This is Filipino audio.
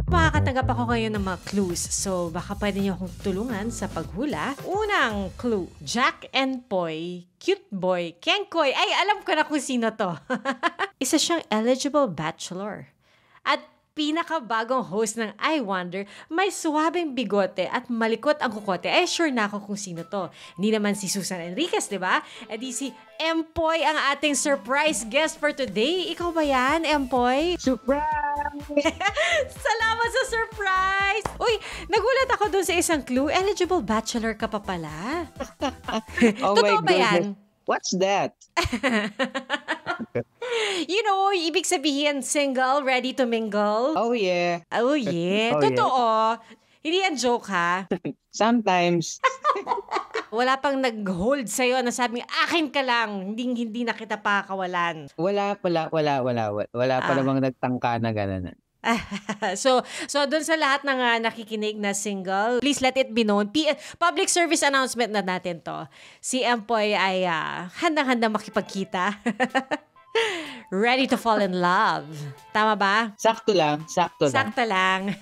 Makakatanggap ako ngayon ng mga clues. So, baka pwede niyo akong tulungan sa paghula. Unang clue, Jack and Poy, cute boy, Kenkoy. Ay, alam ko na kung sino to. Isa siyang eligible bachelor. At pinakabagong host ng I Wonder, may suwabing bigote at malikot ang kukote. Eh, sure na ako kung sino to. Hindi naman si Susan Enriquez, di ba? Eh di si Empoy ang ating surprise guest for today. Ikaw ba yan, Empoy? Surprise! Salamat sa surprise! Uy, nagulat ako dun sa isang clue. Eligible bachelor ka pa pala. Oh Totoo my ba yan? goodness. What's that? You know, ibig sabihin single, ready to mingle. Oh yeah. Oh yeah, Oh, yeah. totoo. Hindi yan joke ha. Sometimes. Wala pang nag-hold sa'yo na sabi, akin ka lang, hindi na kita pakakawalan. Wala pa namang nagtangka na gano'n. So doon sa lahat ng nakikinig na single, please let it be known. Public service announcement na natin to. Si Empoy ay handang-handang makipagkita. Ready to fall in love. Tama ba? Sakto lang. Sakto lang.